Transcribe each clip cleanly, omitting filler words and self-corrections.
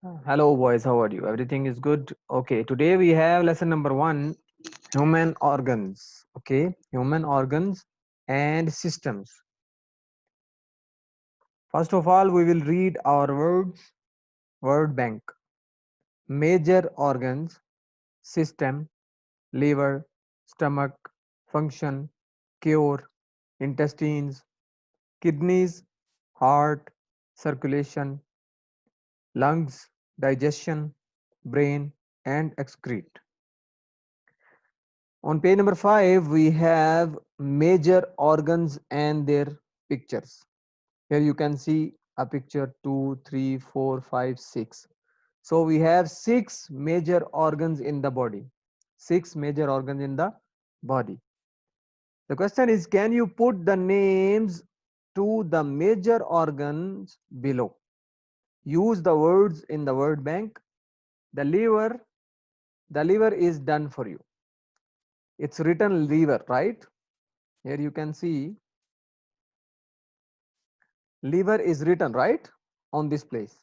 Hello, boys. How are you? Everything is good? Okay, today we have lesson number one, human organs. Okay, human organs and systems. First of all, we will read our words, word bank. Major organs, system, liver, stomach, function, cure, intestines, kidneys, heart, circulation, lungs, digestion, brain, and excrete. On page number 5, we have major organs and their pictures. Here you can see a picture 2, 3, 4, 5, 6. So we have 6 major organs in the body. 6 major organs in the body. The question is, can you put the names to the major organs below? Use the words in the word bank. The liver is done for you. It's written liver, right? Here you can see liver is written, right, on this place.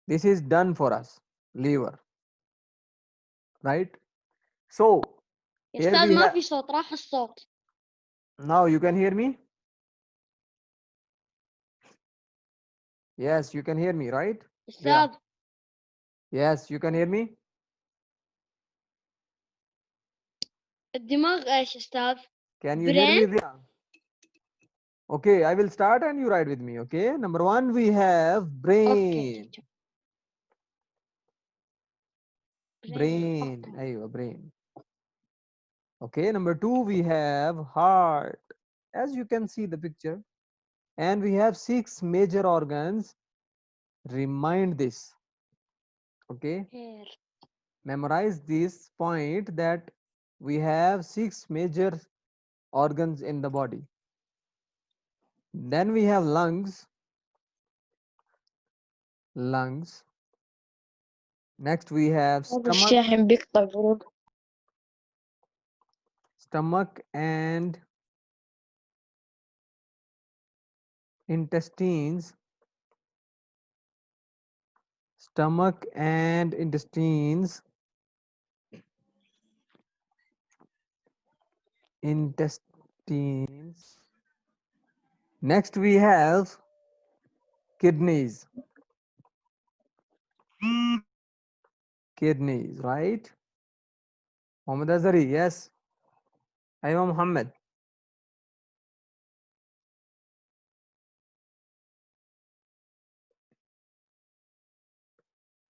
This is done for us, liver, right? So يا here أستاذ we ما have, في صوت، راح الصوت. now you can hear me. Yes, you can hear me, right? Yeah. أستاذ Yes, you can hear me. الدماغ إيش أستاذ؟ Can you hear me? برين. Yeah. Okay, I will start and you write with me. Okay, number one we have أوكي brain. تيتشر. برين Brain, أوكي. aywa, brain. Okay, number two we have heart, as you can see the picture. And we have 6 major organs. Remind this. Okay, هير. memorize this point that we have 6 major organs in the body. Then we have lungs. Next we have هذا الشاحن بيقطع برود. stomach and intestines. Stomach and intestines. Intestines. Next we have kidneys. Kidneys, right? Mohammed Azari, yes. Aywa Muhammad.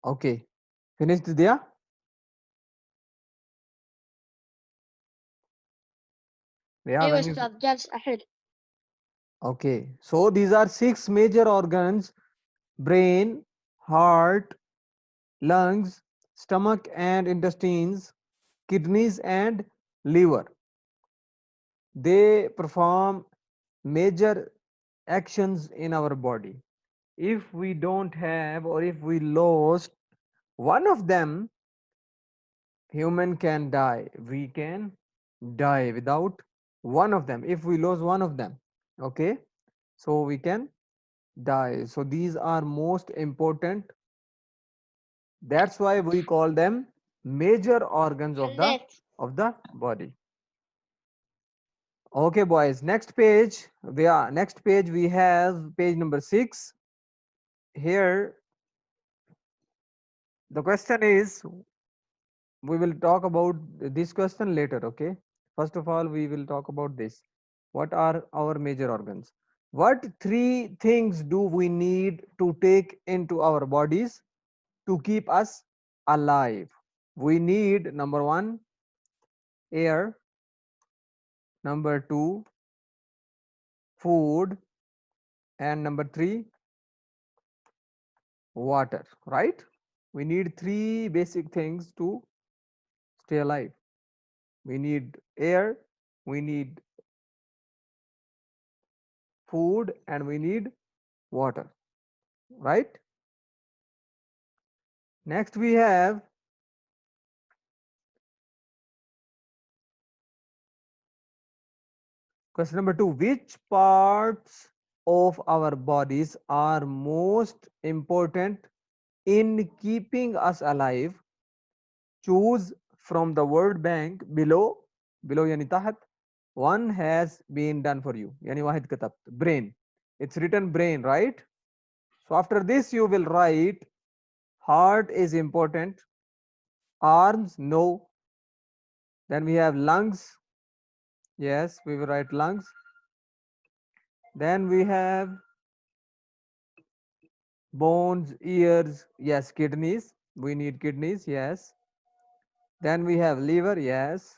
Okay. Finished there? Yeah, أيوة when you أستاذ جالس أحل. okay. So these are 6 major organs: brain, heart, lungs, stomach and intestines, kidneys and liver. They perform major actions in our body. If we don't have or if we lost one of them, human can die. We can die without one of them if we lose one of them. Okay, so we can die. So these are most important. That's why we call them major organs of the حليت. body. Okay, boys. Next page. Next page we have page number 6. Here the question is, we will talk about this question later. Okay. First of all, we will talk about this. What are our major organs? What 3 things do we need to take into our bodies to keep us alive? We need number 1, air, number 2, food, and number 3, water, right? We need 3 basic things to stay alive. We need air, we need food, and we need water, right? Next we have question number 2. Which parts of our bodies are most important in keeping us alive? Choose from the word bank below. Below yani tahat. One has been done for you. Yani wahid katabt. Brain. It's written brain, right? So after this you will write heart is important. Arms, no. Then we have lungs. Yes, we will write lungs. Then we have bones, ears. Yes, kidneys. We need kidneys. Yes. Then we have liver. Yes.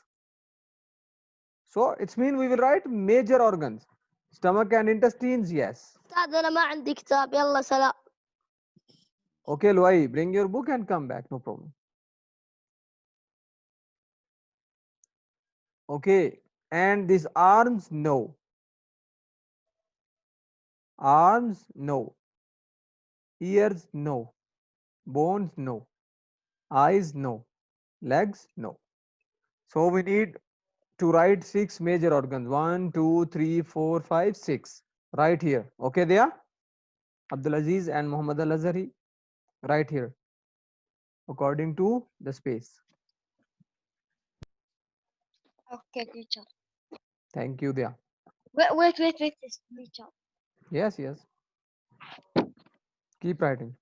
So it's mean we will write major organs. Stomach and intestines. Yes. أستاذ أنا ما عندي كتاب يلا سلام. Okay, Luai, bring your book and come back. No problem. Okay. And these arms, no. Arms, no. Ears, no. Bones, no. Eyes, no. Legs, no. So we need to write 6 major organs. 1, 2, 3, 4, 5, 6. Right here. Okay, there? Abdulaziz and Muhammad Al Azhari. Right here. According to the space. Okay teacher. Thank you, there. Wait teacher. Yes, yes. Keep writing.